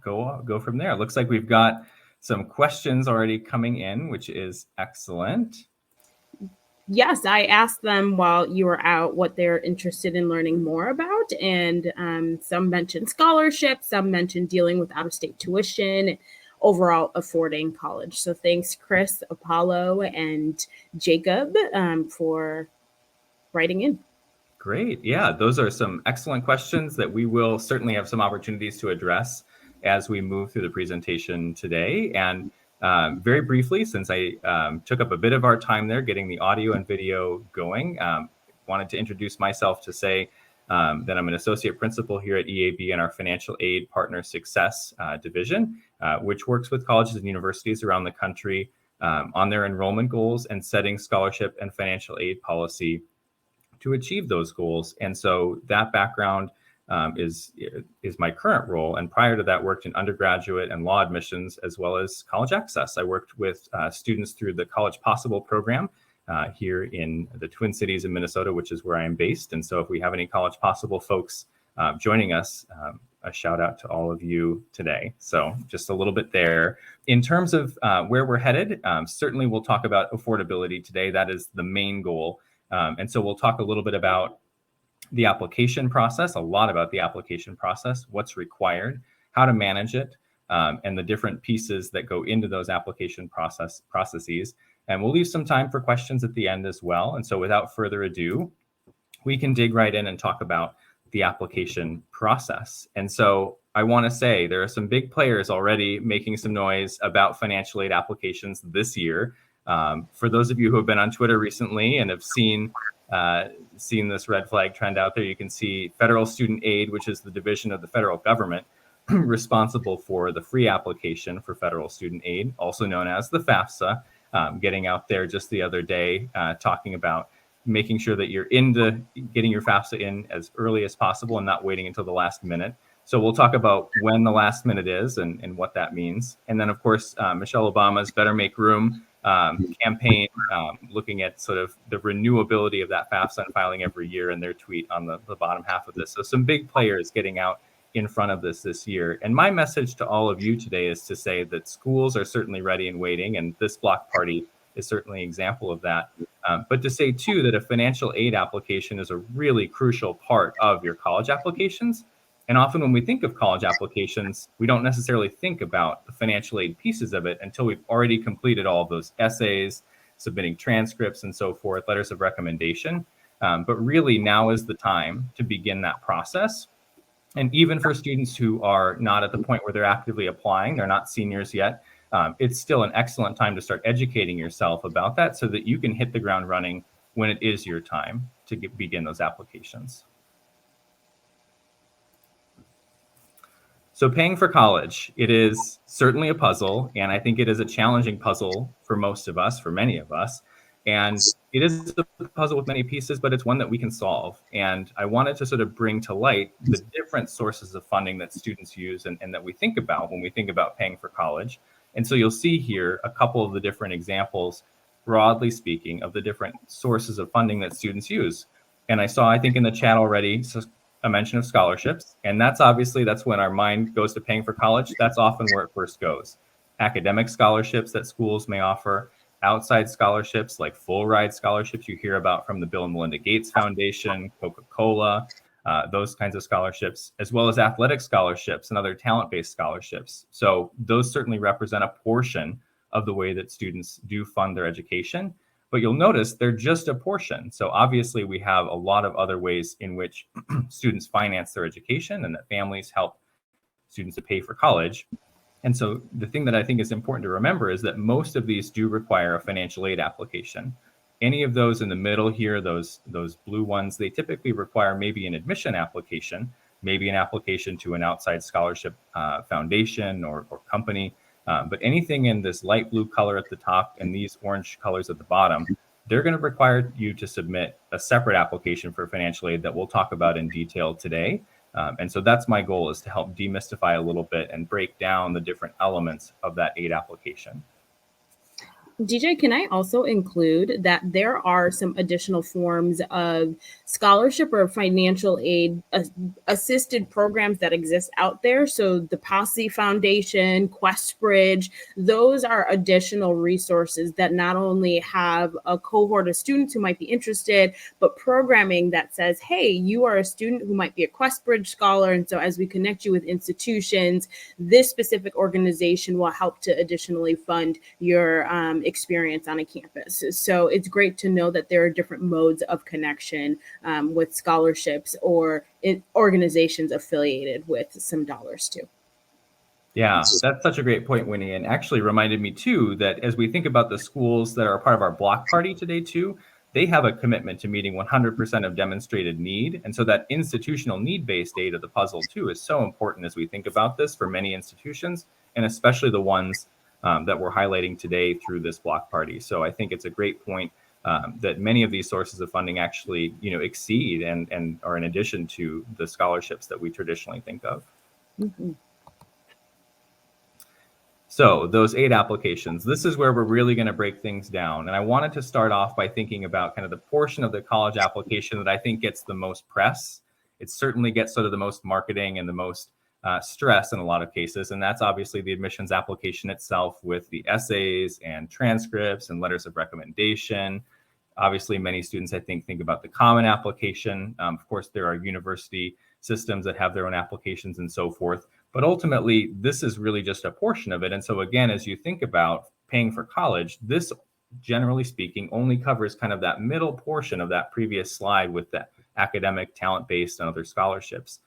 go from there. Looks like we've got some questions already coming in, which is excellent. Yes, I asked them while you were out what they're interested in learning more about. And some mentioned scholarships, some mentioned dealing with out-of-state tuition, overall affording college. So thanks, Chris, Apollo, and Jacob for writing in. Great. Yeah, those are some excellent questions that we will certainly have some opportunities to address as we move through the presentation today. And very briefly, since I took up a bit of our time there getting the audio and video going, wanted to introduce myself to say that I'm an associate principal here at EAB in our Financial Aid Partner Success Division, which works with colleges and universities around the country on their enrollment goals and setting scholarship and financial aid policy to achieve those goals. And so that background is my current role. And prior to that, worked in undergraduate and law admissions, as well as college access. I worked with students through the CollegePossible program here in the Twin Cities in Minnesota, which is where I am based. And so if we have any CollegePossible folks joining us, a shout out to all of you today. So just a little bit there. In terms of where we're headed, certainly we'll talk about affordability today. That is the main goal. And so we'll talk a little bit about the application process, a lot about the application process, what's required, how to manage it, and the different pieces that go into those application processes. And we'll leave some time for questions at the end as well. And so without further ado, we can dig right in and talk about the application process. And so I want to say there are some big players already making some noise about financial aid applications this year. For those of you who have been on Twitter recently and have seen this red flag trend out there, you can see Federal Student Aid, which is the division of the federal government responsible for the free application for federal student aid, also known as the FAFSA, getting out there just the other day, talking about making sure that you're into getting your FAFSA in as early as possible and not waiting until the last minute. So we'll talk about when the last minute is and what that means. And then, of course, Michelle Obama's Better Make Room campaign, looking at sort of the renewability of that FAFSA and filing every year, and their tweet on the bottom half of this. So some big players getting out in front of this year. And my message to all of you today is to say that schools are certainly ready and waiting, and this block party is certainly an example of that. But to say, too, that a financial aid application is a really crucial part of your college applications. And often when we think of college applications, we don't necessarily think about the financial aid pieces of it until we've already completed all of those essays, submitting transcripts and so forth, letters of recommendation. But really now is the time to begin that process. And even for students who are not at the point where they're actively applying, they're not seniors yet, it's still an excellent time to start educating yourself about that so that you can hit the ground running when it is your time to begin those applications. So paying for college, it is certainly a puzzle, and I think it is a challenging puzzle for most of us, for many of us. And it is a puzzle with many pieces, but it's one that we can solve. And I wanted to sort of bring to light the different sources of funding that students use and that we think about when we think about paying for college. And so you'll see here a couple of the different examples, broadly speaking, of the different sources of funding that students use. And I saw, I think in the chat already, a mention of scholarships. And that's when our mind goes to paying for college. That's often where it first goes. Academic scholarships that schools may offer, outside scholarships like full ride scholarships you hear about from the Bill and Melinda Gates Foundation, Coca-Cola, those kinds of scholarships, as well as athletic scholarships and other talent-based scholarships. So those certainly represent a portion of the way that students do fund their education. But you'll notice they're just a portion. So obviously we have a lot of other ways in which students finance their education and that families help students to pay for college. And so the thing that I think is important to remember is that most of these do require a financial aid application. Any of those in the middle here, those blue ones, they typically require maybe an admission application, maybe an application to an outside scholarship foundation or company. But anything in this light blue color at the top and these orange colors at the bottom, they're going to require you to submit a separate application for financial aid that we'll talk about in detail today. And so that's my goal, is to help demystify a little bit and break down the different elements of that aid application. DJ, can I also include that there are some additional forms of scholarship or financial aid assisted programs that exist out there? So the Posse Foundation, QuestBridge, those are additional resources that not only have a cohort of students who might be interested, but programming that says, hey, you are a student who might be a QuestBridge scholar. And so as we connect you with institutions, this specific organization will help to additionally fund your experience on a campus. So it's great to know that there are different modes of connection with scholarships or organizations affiliated with some dollars too. Yeah, that's such a great point, Winnie, and actually reminded me too that as we think about the schools that are part of our block party today too, they have a commitment to meeting 100% of demonstrated need. And so that institutional need-based aid of the puzzle too is so important as we think about this for many institutions, and especially the ones that we're highlighting today through this block party. So I think it's a great point that many of these sources of funding actually, exceed and are in addition to the scholarships that we traditionally think of. Mm-hmm. So those 8 applications, this is where we're really going to break things down. And I wanted to start off by thinking about kind of the portion of the college application that I think gets the most press. It certainly gets sort of the most marketing and the most stress in a lot of cases. And that's obviously the admissions application itself with the essays and transcripts and letters of recommendation. Obviously, many students, I think about the common application. Of course, there are university systems that have their own applications and so forth. But ultimately, this is really just a portion of it. And so again, as you think about paying for college, this, generally speaking, only covers kind of that middle portion of that previous slide with the academic, talent-based, and other scholarships.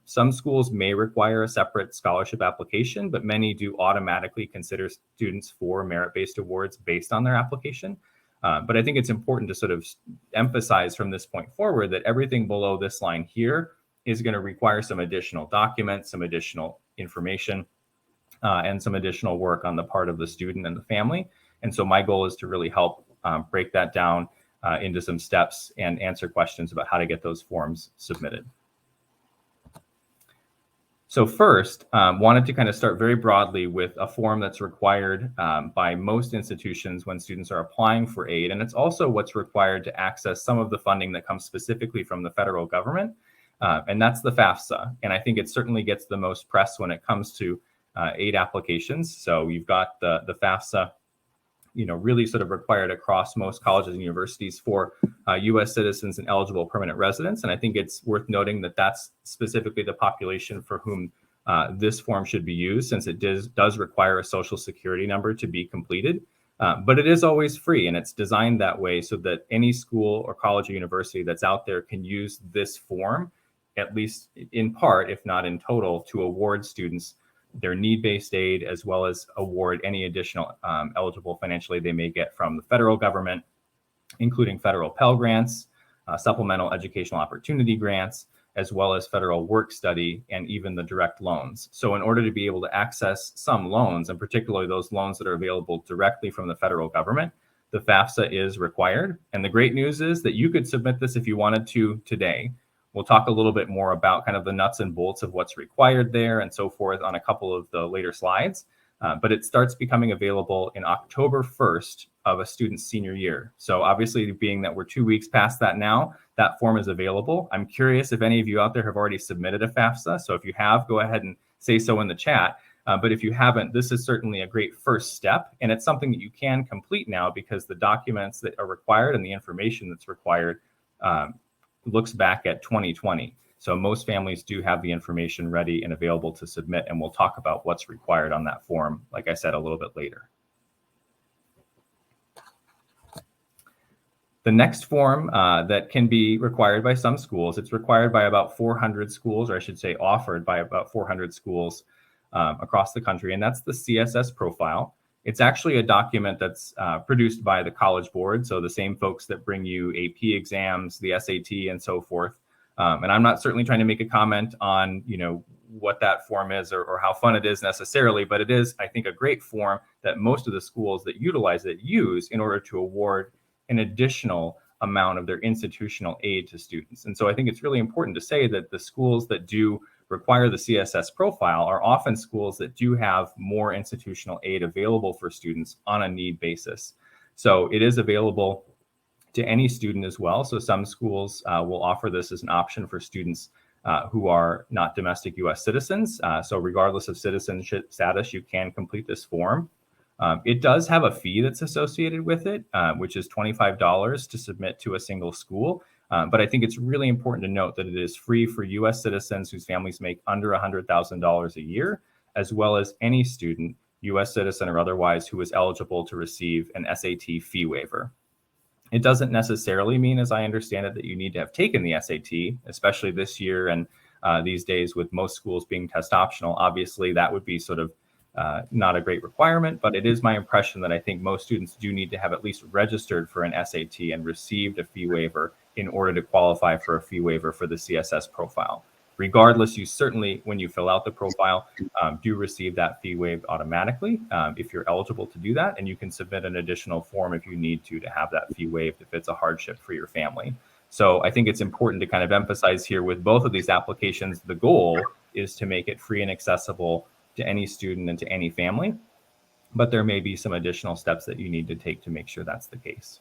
Some schools may require a separate scholarship application, but many do automatically consider students for merit-based awards based on their application. But I think it's important to sort of emphasize from this point forward that everything below this line here is going to require some additional documents, some additional information, and some additional work on the part of the student and the family. And so my goal is to really help break that down into some steps and answer questions about how to get those forms submitted. So first, wanted to kind of start very broadly with a form that's required by most institutions when students are applying for aid. And it's also what's required to access some of the funding that comes specifically from the federal government. And that's the FAFSA. And I think it certainly gets the most press when it comes to aid applications. So you've got the FAFSA, really sort of required across most colleges and universities for U.S. citizens and eligible permanent residents. And I think it's worth noting that that's specifically the population for whom this form should be used, since it does require a social security number to be completed. But it is always free, and it's designed that way so that any school or college or university that's out there can use this form, at least in part, if not in total, to award students their need-based aid, as well as award any additional eligible financial aid they may get from the federal government, including federal Pell Grants, supplemental educational opportunity grants, as well as federal work study and even the direct loans. So in order to be able to access some loans, and particularly those loans that are available directly from the federal government, the FAFSA is required. And the great news is that you could submit this if you wanted to today. We'll talk a little bit more about kind of the nuts and bolts of what's required there and so forth on a couple of the later slides. But it starts becoming available in October 1st of a student's senior year. So obviously, being that we're 2 weeks past that now, that form is available. I'm curious if any of you out there have already submitted a FAFSA. So if you have, go ahead and say so in the chat. But if you haven't, this is certainly a great first step. And it's something that you can complete now because the documents that are required and the information that's required looks back at 2020. So most families do have the information ready and available to submit, and we'll talk about what's required on that form, like I said, a little bit later. The next form that can be required by some schools, it's required by about 400 schools, or I should say offered by about 400 schools across the country, and that's the CSS profile. It's actually a document that's produced by the College Board, so the same folks that bring you AP exams, the SAT, and so forth. And I'm not certainly trying to make a comment on, what that form is or how fun it is necessarily, but it is, I think, a great form that most of the schools that utilize it use in order to award an additional amount of their institutional aid to students. And so I think it's really important to say that the schools that do require the CSS profile are often schools that do have more institutional aid available for students on a need basis. So it is available to any student as well. So some schools will offer this as an option for students who are not domestic US citizens. So regardless of citizenship status, you can complete this form. It does have a fee that's associated with it, which is $25 to submit to a single school. But I think it's really important to note that it is free for US citizens whose families make under $100,000 a year, as well as any student, US citizen or otherwise, who is eligible to receive an SAT fee waiver. It doesn't necessarily mean, as I understand it, that you need to have taken the SAT, especially this year and these days with most schools being test optional. Obviously, that would be sort of not a great requirement, but it is my impression that I think most students do need to have at least registered for an SAT and received a fee waiver in order to qualify for a fee waiver for the CSS profile. Regardless, you certainly, when you fill out the profile, do receive that fee waived automatically if you're eligible to do that. And you can submit an additional form if you need to have that fee waived if it's a hardship for your family. So I think it's important to kind of emphasize here with both of these applications, the goal is to make it free and accessible to any student and to any family. But there may be some additional steps that you need to take to make sure that's the case.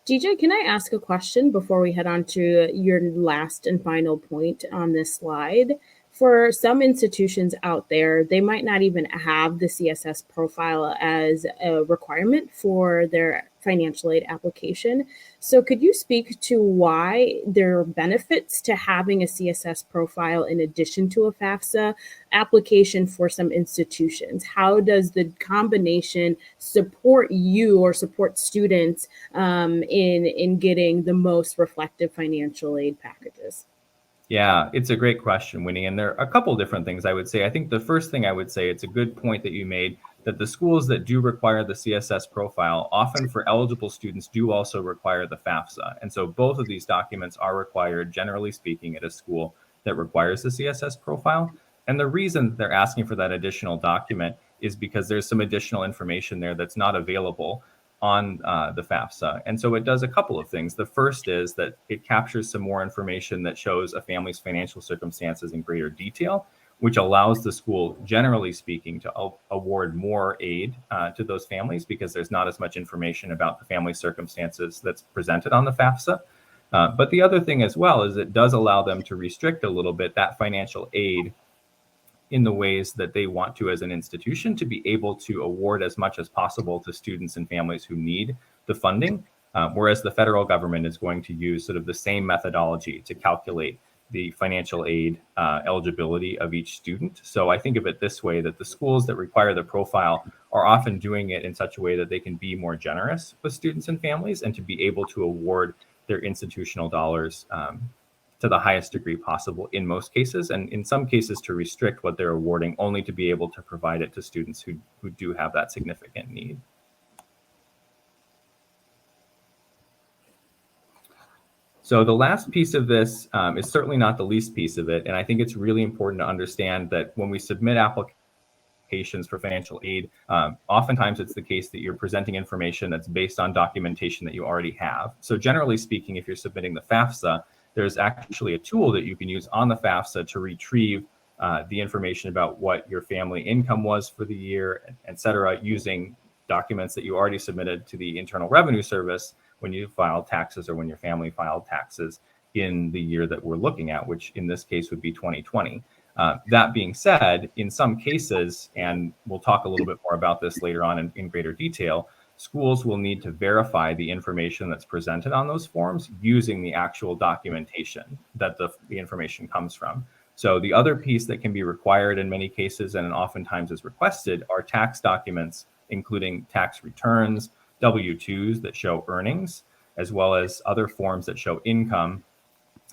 DJ, can I ask a question before we head on to your last and final point on this slide? For some institutions out there, they might not even have the CSS profile as a requirement for their financial aid application. So could you speak to why there are benefits to having a CSS profile in addition to a FAFSA application for some institutions? How does the combination support you or support students in getting the most reflective financial aid packages? Yeah, it's a great question, Winnie. And there are a couple different things I would say. I think the first thing I would say, it's a good point that you made, that the schools that do require the CSS profile, often for eligible students, do also require the FAFSA. And so both of these documents are required, generally speaking, at a school that requires the CSS profile. And the reason they're asking for that additional document is because there's some additional information there that's not available on the FAFSA. And so it does a couple of things. The first is that it captures some more information that shows a family's financial circumstances in greater detail, which allows the school, generally speaking, to award more aid to those families because there's not as much information about the family circumstances that's presented on the FAFSA. But the other thing as well is it does allow them to restrict a little bit that financial aid in the ways that they want to as an institution to be able to award as much as possible to students and families who need the funding, whereas the federal government is going to use sort of the same methodology to calculate the financial aid eligibility of each student. So I think of it this way, that the schools that require the profile are often doing it in such a way that they can be more generous with students and families and to be able to award their institutional dollars to the highest degree possible in most cases, and in some cases to restrict what they're awarding only to be able to provide it to students who do have that significant need. So the last piece of this is certainly not the least piece of it, and I think it's really important to understand that when we submit applications for financial aid, oftentimes it's the case that you're presenting information that's based on documentation that you already have. So generally speaking, if you're submitting the FAFSA, there's actually a tool that you can use on the FAFSA to retrieve the information about what your family income was for the year, et cetera, using documents that you already submitted to the Internal Revenue Service when you filed taxes or when your family filed taxes in the year that we're looking at, which in this case would be 2020. That being said, in some cases, and we'll talk a little bit more about this later on in greater detail, schools will need to verify the information that's presented on those forms using the actual documentation that the information comes from. So the other piece that can be required in many cases and oftentimes is requested are tax documents, including tax returns, W-2s that show earnings, as well as other forms that show income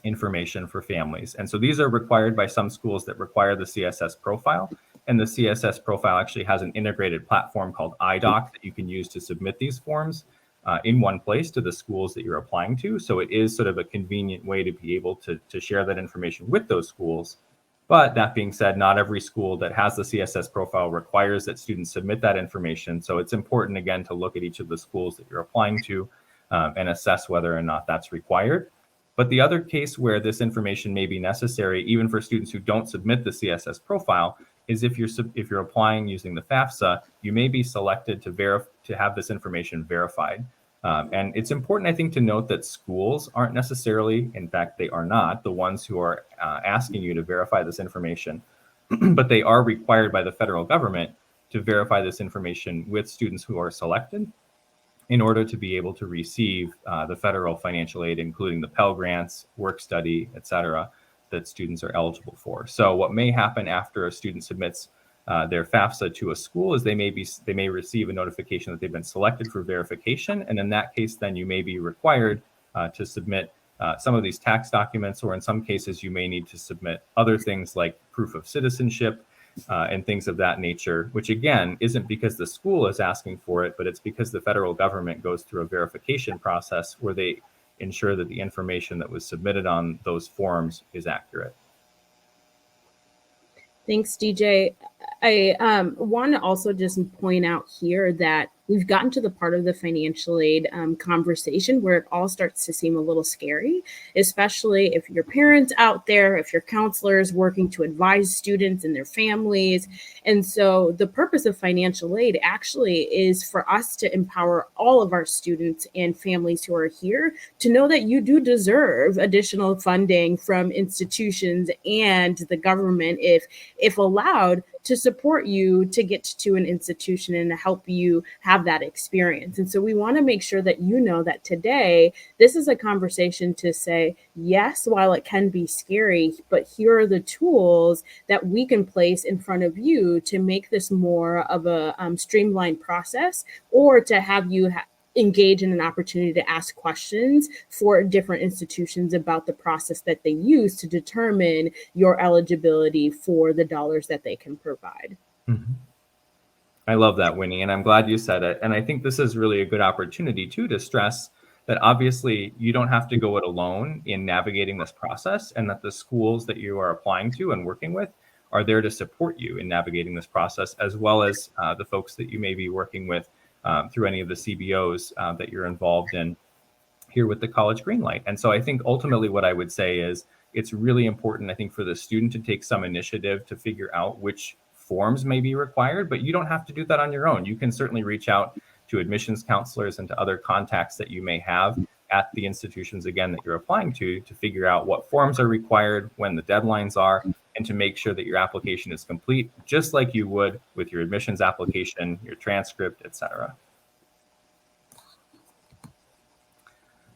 information for families. And so these are required by some schools that require the CSS profile. And the CSS profile actually has an integrated platform called iDoc that you can use to submit these forms in one place to the schools that you're applying to. So it is sort of a convenient way to be able to share that information with those schools. But that being said, not every school that has the CSS profile requires that students submit that information. So it's important, again, to look at each of the schools that you're applying to and assess whether or not that's required. But the other case where this information may be necessary, even for students who don't submit the CSS profile, is if you're applying using the FAFSA, you may be selected to have this information verified. And it's important, I think, to note that schools aren't necessarily, in fact, they are not the ones who are asking you to verify this information, but they are required by the federal government to verify this information with students who are selected in order to be able to receive the federal financial aid, including the Pell Grants, work study, et cetera, that students are eligible for. So what may happen after a student submits their FAFSA to a school is they may receive a notification that they've been selected for verification. And in that case, then you may be required to submit some of these tax documents, or in some cases, you may need to submit other things like proof of citizenship and things of that nature, which again, isn't because the school is asking for it, but it's because the federal government goes through a verification process where they ensure that the information that was submitted on those forms is accurate. Thanks, DJ. I want to also just point out here that we've gotten to the part of the financial aid conversation where it all starts to seem a little scary, especially if your parents out there, if your counselors working to advise students and their families. And so the purpose of financial aid actually is for us to empower all of our students and families who are here to know that you do deserve additional funding from institutions and the government, if allowed, to support you to get to an institution and to help you have that experience. And so we want to make sure that you know that today, this is a conversation to say, yes, while it can be scary, but here are the tools that we can place in front of you to make this more of a streamlined process, or to have you engage in an opportunity to ask questions for different institutions about the process that they use to determine your eligibility for the dollars that they can provide. Mm-hmm. I love that, Winnie, and I'm glad you said it. And I think this is really a good opportunity too to stress that obviously you don't have to go it alone in navigating this process, and that the schools that you are applying to and working with are there to support you in navigating this process, as well as the folks that you may be working with through any of the CBOs that you're involved in here with the College Greenlight. And so I think ultimately what I would say is it's really important, I think, for the student to take some initiative to figure out which forms may be required, but you don't have to do that on your own. You can certainly reach out to admissions counselors and to other contacts that you may have at the institutions, again, that you're applying to figure out what forms are required, when the deadlines are, and to make sure that your application is complete, just like you would with your admissions application, your transcript, et cetera.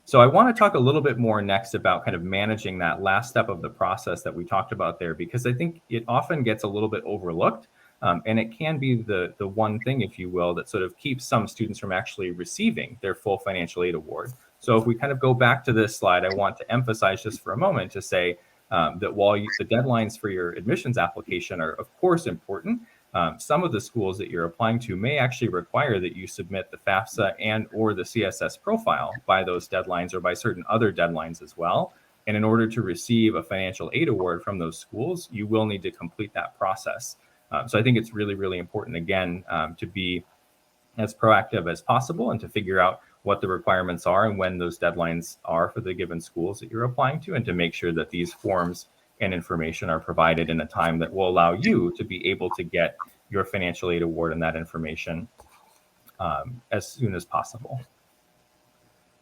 So I want to talk a little bit more next about kind of managing that last step of the process that we talked about there, because I think it often gets a little bit overlooked. And it can be the one thing, if you will, that sort of keeps some students from actually receiving their full financial aid award. So if we kind of go back to this slide, I want to emphasize just for a moment to say that while the deadlines for your admissions application are, of course, important, some of the schools that you're applying to may actually require that you submit the FAFSA and or the CSS profile by those deadlines, or by certain other deadlines as well. And in order to receive a financial aid award from those schools, you will need to complete that process. So I think it's really, really important, again, to be as proactive as possible and to figure out what the requirements are and when those deadlines are for the given schools that you're applying to, and to make sure that these forms and information are provided in a time that will allow you to be able to get your financial aid award and that information as soon as possible.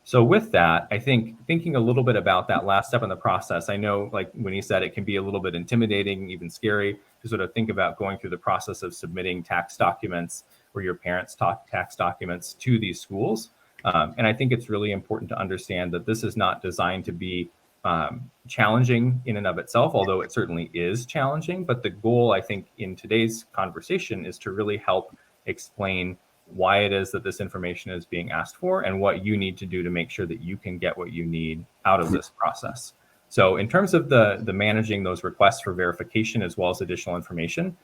So with that, I think thinking a little bit about that last step in the process, I know, like Winnie said, it can be a little bit intimidating, even scary, to sort of think about going through the process of submitting tax documents or your parents' tax documents to these schools. And I think it's really important to understand that this is not designed to be challenging in and of itself, although it certainly is challenging. But the goal, I think, in today's conversation is to really help explain why it is that this information is being asked for and what you need to do to make sure that you can get what you need out of this process. So in terms of the managing those requests for verification as well as additional information,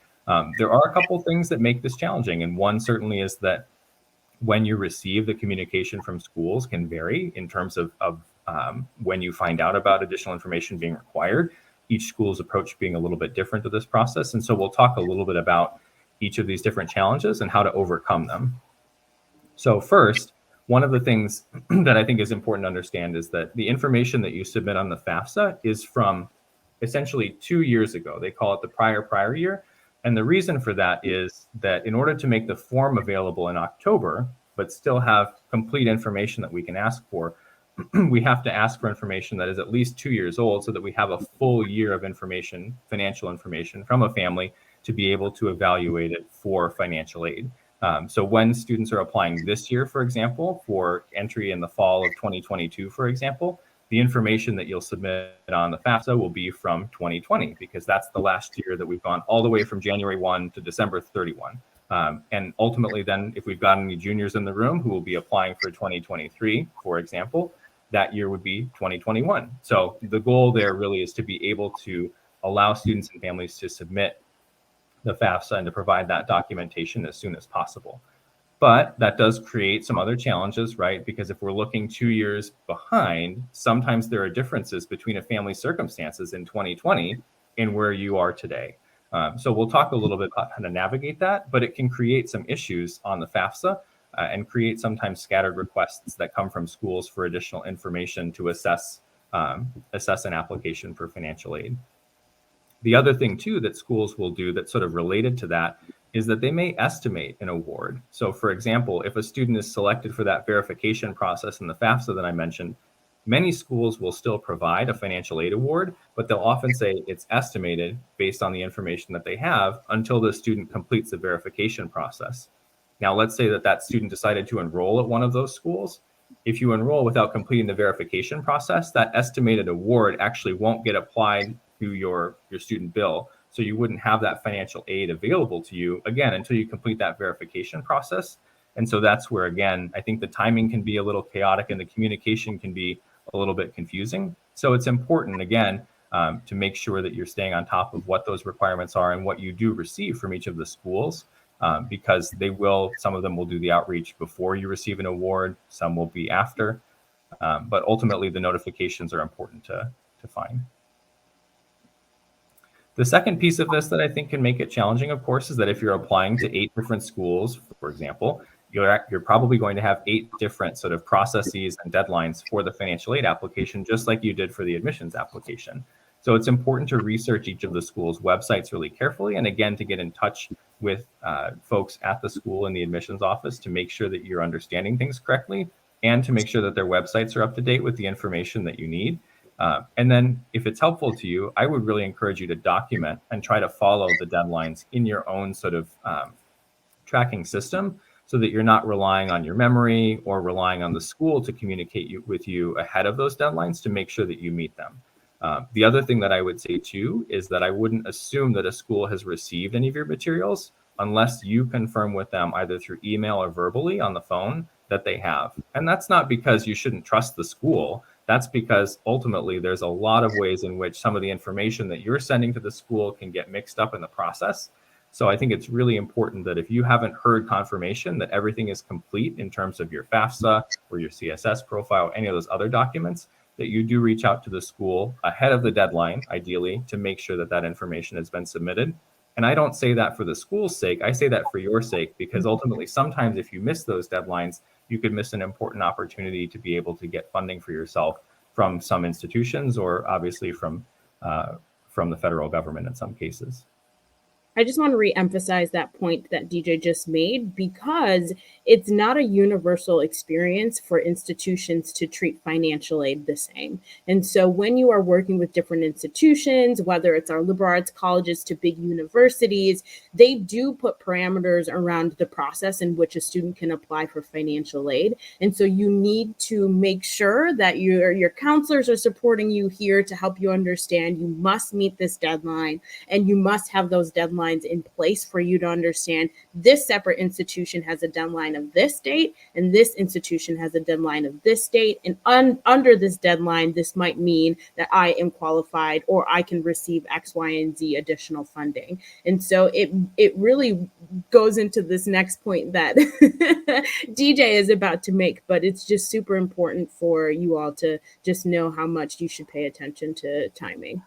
there are a couple things that make this challenging. And one certainly is that when you receive the communication from schools can vary in terms of when you find out about additional information being required. Each school's approach being a little bit different to this process. And so we'll talk a little bit about each of these different challenges and how to overcome them. So first, one of the things that I think is important to understand is that the information that you submit on the FAFSA is from essentially 2 years ago. They call it the prior year. And the reason for that is that in order to make the form available in October, but still have complete information that we can ask for, we have to ask for information that is at least 2 years old so that we have a full year of information, financial information from a family to be able to evaluate it for financial aid. So when students are applying this year, for example, for entry in the fall of 2022, for example, the information that you'll submit on the FAFSA will be from 2020, because that's the last year that we've gone all the way from January 1 to December 31. And ultimately then, if we've got any juniors in the room who will be applying for 2023, for example, that year would be 2021. So the goal there really is to be able to allow students and families to submit the FAFSA and to provide that documentation as soon as possible. But that does create some other challenges, right? Because if we're looking 2 years behind, sometimes there are differences between a family's circumstances in 2020 and where you are today. So we'll talk a little bit about how to navigate that, but it can create some issues on the FAFSA and create sometimes scattered requests that come from schools for additional information to assess an application for financial aid. The other thing too that schools will do that's sort of related to that is that they may estimate an award. So for example, if a student is selected for that verification process in the FAFSA that I mentioned, many schools will still provide a financial aid award, but they'll often say it's estimated based on the information that they have until the student completes the verification process. Now, let's say that student decided to enroll at one of those schools. If you enroll without completing the verification process, that estimated award actually won't get applied to your student bill. So you wouldn't have that financial aid available to you, again, until you complete that verification process. And so that's where, again, I think the timing can be a little chaotic and the communication can be a little bit confusing. So it's important, again, to make sure that you're staying on top of what those requirements are and what you do receive from each of the schools, because some of them will do the outreach before you receive an award, some will be after, but ultimately the notifications are important to find. The second piece of this that I think can make it challenging, of course, is that if you're applying to 8 different schools, for example, you're probably going to have 8 different sort of processes and deadlines for the financial aid application, just like you did for the admissions application. So it's important to research each of the school's websites really carefully, and again, to get in touch with folks at the school in the admissions office to make sure that you're understanding things correctly and to make sure that their websites are up to date with the information that you need. And then if it's helpful to you, I would really encourage you to document and try to follow the deadlines in your own sort of tracking system so that you're not relying on your memory or relying on the school to communicate with you ahead of those deadlines to make sure that you meet them. The other thing that I would say too is that I wouldn't assume that a school has received any of your materials unless you confirm with them either through email or verbally on the phone that they have. And that's not because you shouldn't trust the school. That's because ultimately there's a lot of ways in which some of the information that you're sending to the school can get mixed up in the process. So I think it's really important that if you haven't heard confirmation that everything is complete in terms of your FAFSA or your CSS profile, any of those other documents, that you do reach out to the school ahead of the deadline, ideally, to make sure that that information has been submitted. And I don't say that for the school's sake. I say that for your sake, because ultimately, sometimes if you miss those deadlines, you could miss an important opportunity to be able to get funding for yourself from some institutions or obviously from the federal government in some cases. I just want to reemphasize that point that DJ just made, because it's not a universal experience for institutions to treat financial aid the same. And so when you are working with different institutions, whether it's our liberal arts colleges to big universities, they do put parameters around the process in which a student can apply for financial aid. And so you need to make sure that your counselors are supporting you here to help you understand you must meet this deadline and you must have those deadlines in place for you to understand this separate institution has a deadline of this date and this institution has a deadline of this date. And under this deadline, this might mean that I am qualified or I can receive X, Y, and Z additional funding. And so it really goes into this next point that DJ is about to make, but it's just super important for you all to just know how much you should pay attention to timing.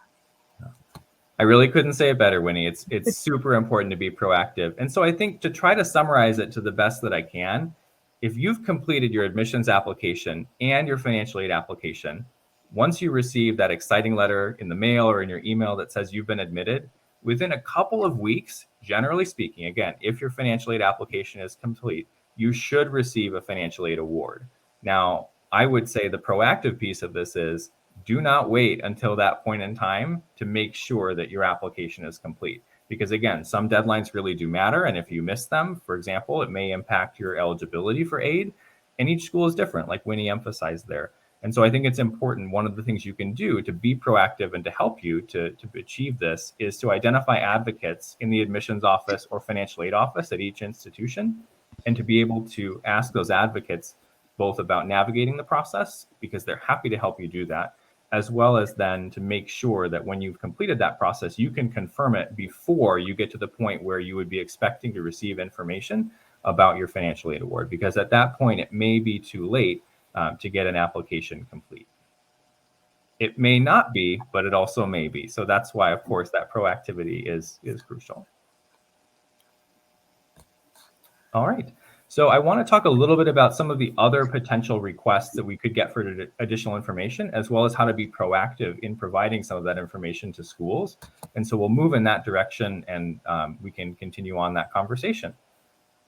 I really couldn't say it better, Winnie. It's super important to be proactive. And so I think to try to summarize it to the best that I can if you've completed your admissions application and your financial aid application, once you receive that exciting letter in the mail or in your email that says you've been admitted, within a couple of weeks, generally speaking, again, if your financial aid application is complete, you should receive a financial aid award. Now, I would say the proactive piece of this is do not wait until that point in time to make sure that your application is complete. Because again, some deadlines really do matter. And if you miss them, for example, it may impact your eligibility for aid. And each school is different, like Wenie emphasized there. And so I think it's important. One of the things you can do to be proactive and to help you to achieve this is to identify advocates in the admissions office or financial aid office at each institution, and to be able to ask those advocates both about navigating the process, because they're happy to help you do that, as well as then to make sure that when you've completed that process, you can confirm it before you get to the point where you would be expecting to receive information about your financial aid award, because at that point, it may be too late to get an application complete. It may not be, but it also may be. So that's why, of course, that proactivity is crucial. All right. So I want to talk a little bit about some of the other potential requests that we could get for additional information, as well as how to be proactive in providing some of that information to schools. And so we'll move in that direction, and we can continue on that conversation.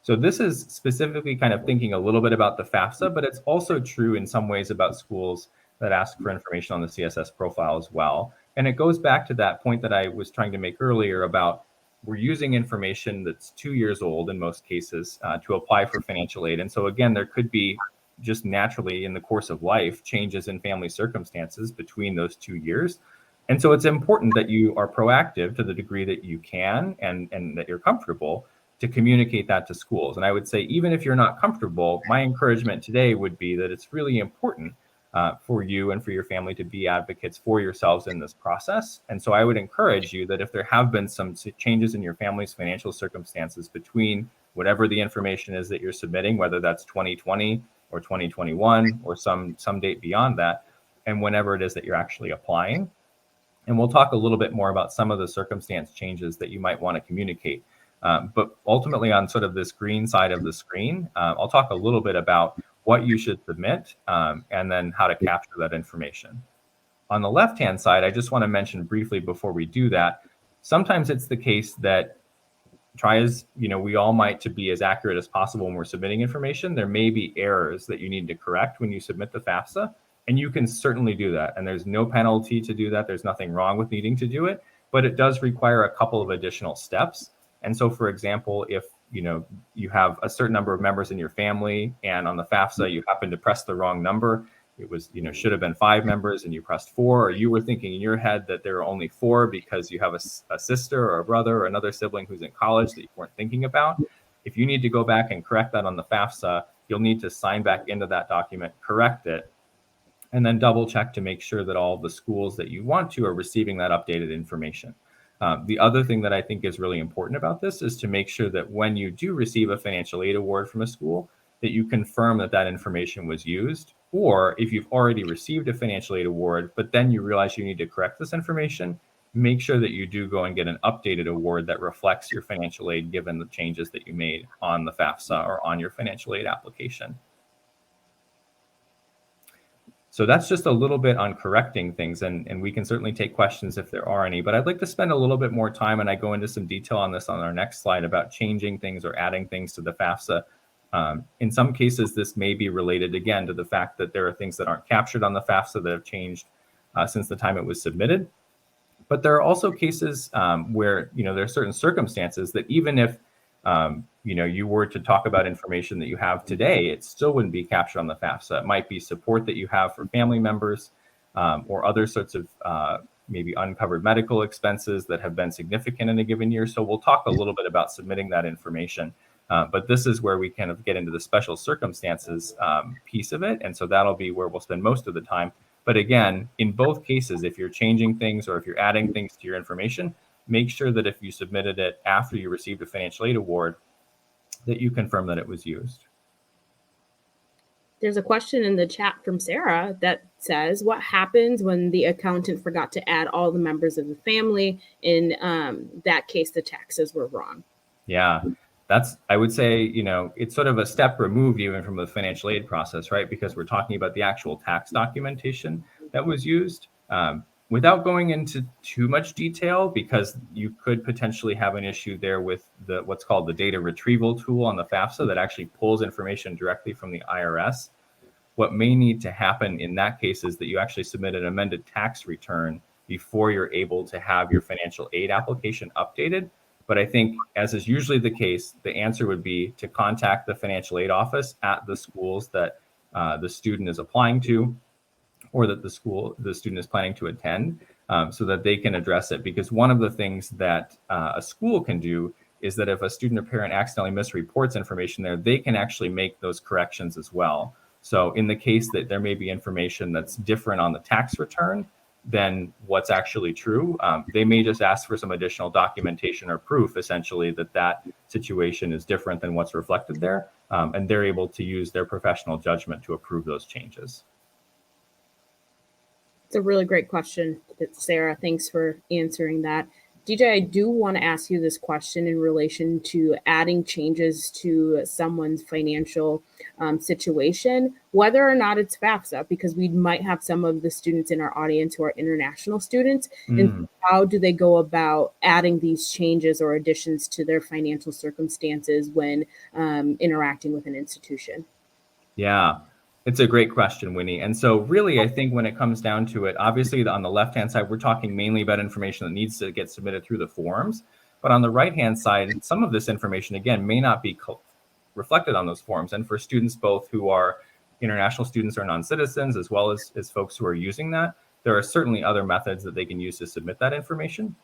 So this is specifically kind of thinking a little bit about the FAFSA, but it's also true in some ways about schools that ask for information on the CSS profile as well. And it goes back to that point that I was trying to make earlier about we're using information that's 2 years old in most cases to apply for financial aid. And so again, there could be just naturally in the course of life changes in family circumstances between those 2 years. And so it's important that you are proactive to the degree that you can and that you're comfortable to communicate that to schools. And I would say, even if you're not comfortable, my encouragement today would be that it's really important for you and for your family to be advocates for yourselves in this process. And so I would encourage you that if there have been some changes in your family's financial circumstances between whatever the information is that you're submitting, whether that's 2020 or 2021 or some date beyond that, and whenever it is that you're actually applying. And we'll talk a little bit more about some of the circumstance changes that you might want to communicate. But ultimately, on sort of this green side of the screen, I'll talk a little bit about what you should submit and then how to capture that information. On the left-hand side, I just want to mention briefly before we do that, sometimes it's the case that try as, we all might to be as accurate as possible when we're submitting information. There may be errors that you need to correct when you submit the FAFSA, and you can certainly do that. And there's no penalty to do that. There's nothing wrong with needing to do it, but it does require a couple of additional steps. And so, for example, if you have a certain number of members in your family, and on the FAFSA you happen to press the wrong number, it was should have been 5 members and you pressed 4, or you were thinking in your head that there are only 4 because you have a sister or a brother or another sibling who's in college that you weren't thinking about. If you need to go back and correct that on the FAFSA, you'll need to sign back into that document, correct it, and then double check to make sure that all the schools that you want to are receiving that updated information. The other thing that I think is really important about this is to make sure that when you do receive a financial aid award from a school, that you confirm that that information was used. Or if you've already received a financial aid award, but then you realize you need to correct this information, make sure that you do go and get an updated award that reflects your financial aid given the changes that you made on the FAFSA or on your financial aid application. So that's just a little bit on correcting things, and we can certainly take questions if there are any, but I'd like to spend a little bit more time, and I go into some detail on this on our next slide about changing things or adding things to the FAFSA. In some cases, this may be related again to the fact that there are things that aren't captured on the FAFSA that have changed since the time it was submitted. But there are also cases where there are certain circumstances that even if you were to talk about information that you have today, it still wouldn't be captured on the FAFSA. It might be support that you have for family members or other sorts of maybe uncovered medical expenses that have been significant in a given year. So we'll talk a little bit about submitting that information. But this is where we kind of get into the special circumstances piece of it. And so that'll be where we'll spend most of the time. But again, in both cases, if you're changing things or if you're adding things to your information, make sure that if you submitted it after you received a financial aid award, that you confirm that it was used. There's a question in the chat from Sarah that says, what happens when the accountant forgot to add all the members of the family? In that case, the taxes were wrong. Yeah. that's, I would say, it's sort of a step removed even from the financial aid process, right? Because we're talking about the actual tax documentation that was used. Without going into too much detail, because you could potentially have an issue there with what's called the data retrieval tool on the FAFSA that actually pulls information directly from the IRS. What may need to happen in that case is that you actually submit an amended tax return before you're able to have your financial aid application updated. But I think, as is usually the case, the answer would be to contact the financial aid office at the schools that the student is applying to, or that the student is planning to attend, so that they can address it. Because one of the things that a school can do is that if a student or parent accidentally misreports information there, they can actually make those corrections as well. So in the case that there may be information that's different on the tax return than what's actually true, they may just ask for some additional documentation or proof, essentially, that situation is different than what's reflected there, and they're able to use their professional judgment to approve those changes. It's a really great question, Sarah. Thanks for answering that. DJ, I do want to ask you this question in relation to adding changes to someone's financial situation, whether or not it's FAFSA, because we might have some of the students in our audience who are international students. And how do they go about adding these changes or additions to their financial circumstances when interacting with an institution? Yeah. It's a great question, Winnie. And so really, I think when it comes down to it, obviously on the left-hand side, we're talking mainly about information that needs to get submitted through the forms. But on the right-hand side, some of this information, again, may not be reflected on those forms. And for students both who are international students or non-citizens, as well as folks who are using that, there are certainly other methods that they can use to submit that information.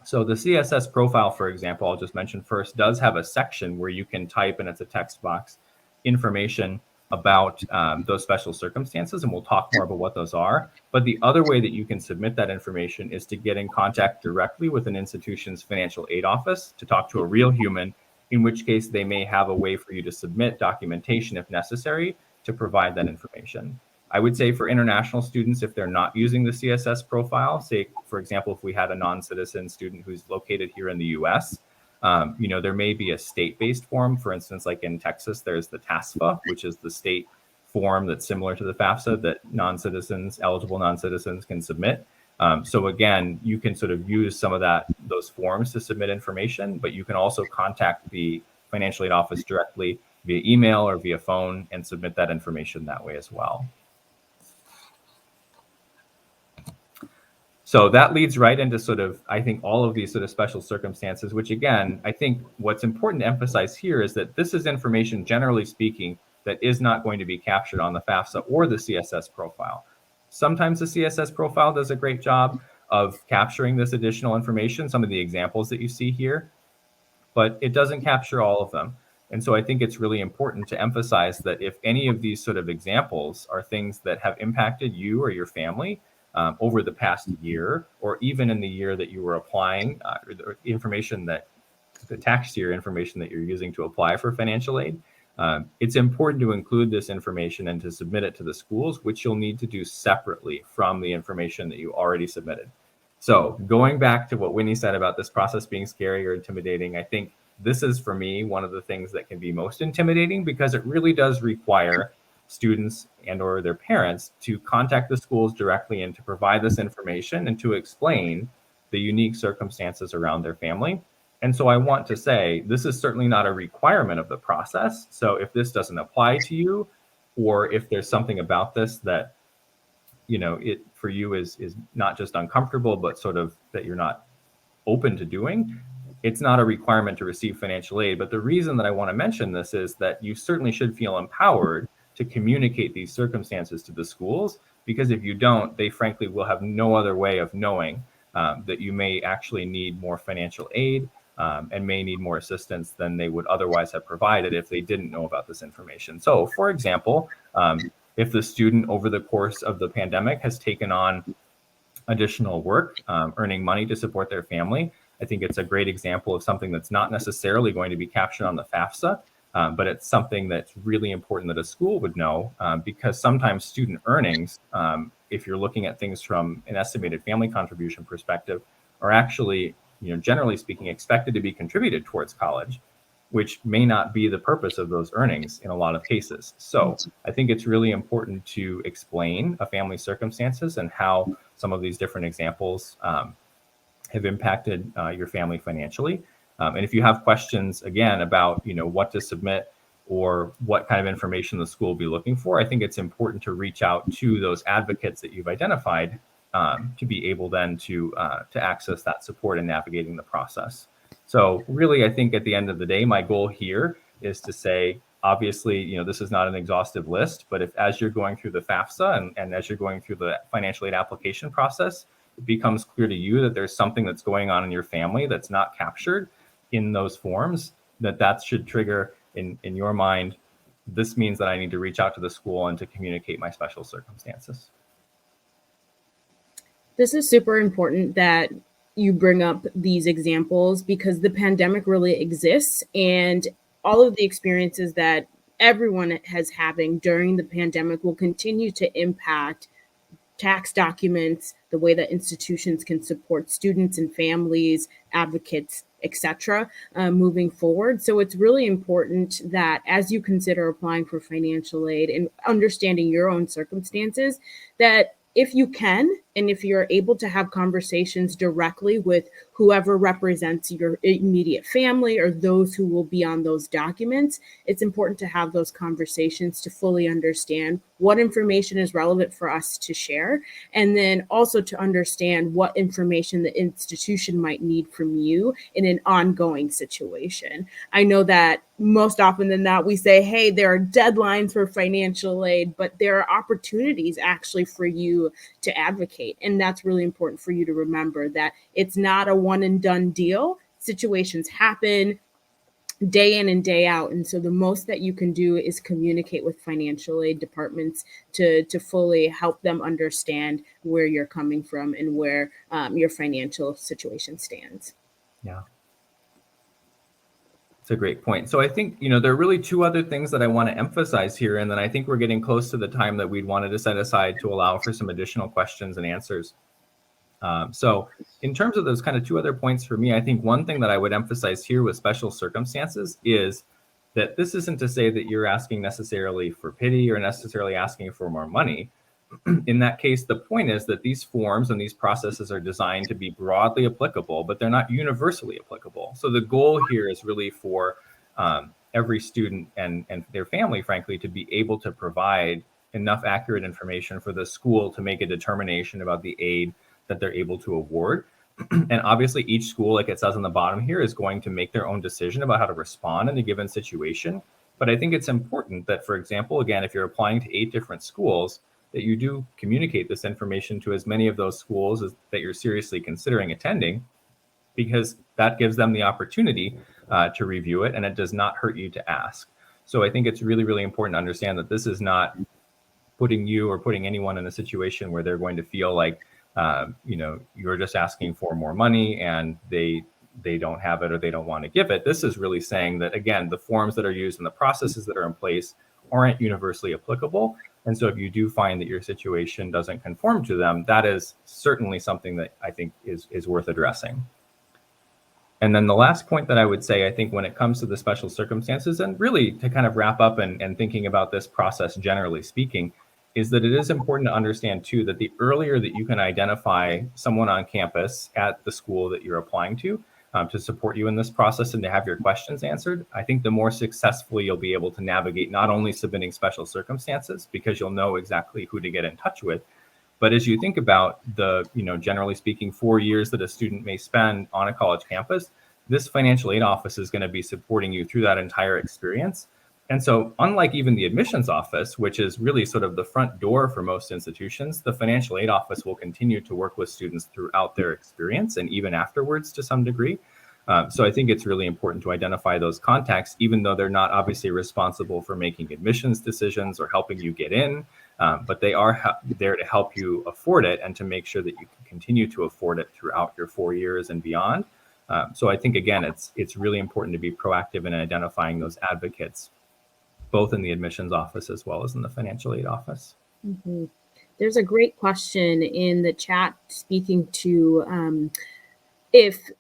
So the CSS profile, for example, I'll just mention first, does have a section where you can type, and it's a text box, information about those special circumstances, and we'll talk more about what those are. But the other way that you can submit that information is to get in contact directly with an institution's financial aid office to talk to a real human, in which case they may have a way for you to submit documentation if necessary to provide that information. I would say for international students, if they're not using the CSS profile, say, for example, if we had a non-citizen student who's located here in the US, there may be a state-based form. For instance, like in Texas, there's the TASFA, which is the state form that's similar to the FAFSA that eligible non-citizens can submit. So again, you can sort of use some of those forms to submit information, but you can also contact the financial aid office directly via email or via phone and submit that information that way as well. So that leads right into sort of, I think, all of these sort of special circumstances, which again, I think what's important to emphasize here is that this is information, generally speaking, that is not going to be captured on the FAFSA or the CSS profile. Sometimes the CSS profile does a great job of capturing this additional information, some of the examples that you see here, but it doesn't capture all of them. And so I think it's really important to emphasize that if any of these sort of examples are things that have impacted you or your family, over the past year, or even in the year that you were applying, or the tax year information that you're using to apply for financial aid, it's important to include this information and to submit it to the schools, which you'll need to do separately from the information that you already submitted. So going back to what Winnie said about this process being scary or intimidating, I think this is, for me, one of the things that can be most intimidating, because it really does require students and or their parents to contact the schools directly and to provide this information and to explain the unique circumstances around their family. And so I want to say, this is certainly not a requirement of the process. So if this doesn't apply to you, or if there's something about this that, it for you is not just uncomfortable, but sort of that you're not open to doing, it's not a requirement to receive financial aid. But the reason that I want to mention this is that you certainly should feel empowered to communicate these circumstances to the schools, because if you don't, they frankly will have no other way of knowing that you may actually need more financial aid and may need more assistance than they would otherwise have provided if they didn't know about this information. So, for example, if the student over the course of the pandemic has taken on additional work, earning money to support their family, I think it's a great example of something that's not necessarily going to be captured on the FAFSA, but it's something that's really important that a school would know, because sometimes student earnings, if you're looking at things from an estimated family contribution perspective, are actually, generally speaking, expected to be contributed towards college. which may not be the purpose of those earnings in a lot of cases. So I think it's really important to explain a family's circumstances and how some of these different examples have impacted your family financially. And if you have questions, again, about what to submit or what kind of information the school will be looking for, I think it's important to reach out to those advocates that you've identified to be able then to access that support in navigating the process. So really, I think at the end of the day, my goal here is to say, obviously, this is not an exhaustive list, but if as you're going through the FAFSA and as you're going through the financial aid application process, it becomes clear to you that there's something that's going on in your family that's not captured in those forms, that should trigger in your mind, this means that I need to reach out to the school and to communicate my special circumstances. This is super important that you bring up these examples because the pandemic really exists, and all of the experiences that everyone has having during the pandemic will continue to impact tax documents, the way that institutions can support students and families, advocates, etc., moving forward. So it's really important that as you consider applying for financial aid and understanding your own circumstances, that if you can, and if you're able to have conversations directly with whoever represents your immediate family or those who will be on those documents, it's important to have those conversations to fully understand what information is relevant for us to share, and then also to understand what information the institution might need from you in an ongoing situation. I know that most often than not, we say, hey, there are deadlines for financial aid, but there are opportunities actually for you to advocate. And that's really important for you to remember, that it's not a one and done deal. Situations happen day in and day out. And so the most that you can do is communicate with financial aid departments to fully help them understand where you're coming from and where your financial situation stands. Yeah. It's a great point. So I think, there are really two other things that I want to emphasize here. And then I think we're getting close to the time that we'd wanted to set aside to allow for some additional questions and answers. So in terms of those kind of two other points for me, I think one thing that I would emphasize here with special circumstances is that this isn't to say that you're asking necessarily for pity or necessarily asking for more money. In that case, the point is that these forms and these processes are designed to be broadly applicable, but they're not universally applicable. So the goal here is really for every student and their family, frankly, to be able to provide enough accurate information for the school to make a determination about the aid that they're able to award. And obviously, each school, like it says on the bottom here, is going to make their own decision about how to respond in a given situation. But I think it's important that, for example, again, if you're applying to 8 different schools, that you do communicate this information to as many of those schools that you're seriously considering attending, because that gives them the opportunity to review it, and it does not hurt you to ask. So I think it's really, really important to understand that this is not putting you or putting anyone in a situation where they're going to feel like, you're just asking for more money and they don't have it or they don't want to give it. This is really saying that, again, the forms that are used and the processes that are in place aren't universally applicable. And so if you do find that your situation doesn't conform to them, that is certainly something that I think is worth addressing. And then the last point that I would say, I think when it comes to the special circumstances, and really to kind of wrap up and thinking about this process generally speaking, is that it is important to understand too that the earlier that you can identify someone on campus at the school that you're applying to support you in this process and to have your questions answered, I think the more successfully you'll be able to navigate not only submitting special circumstances, because you'll know exactly who to get in touch with, but as you think about the, generally speaking, 4 years that a student may spend on a college campus, this financial aid office is going to be supporting you through that entire experience. And so unlike even the admissions office, which is really sort of the front door for most institutions, the financial aid office will continue to work with students throughout their experience and even afterwards to some degree. So I think it's really important to identify those contacts, even though they're not obviously responsible for making admissions decisions or helping you get in, but they are there to help you afford it and to make sure that you can continue to afford it throughout your 4 years and beyond. So I think, again, it's really important to be proactive in identifying those advocates, both in the admissions office as well as in the financial aid office. Mm-hmm. There's a great question in the chat speaking to if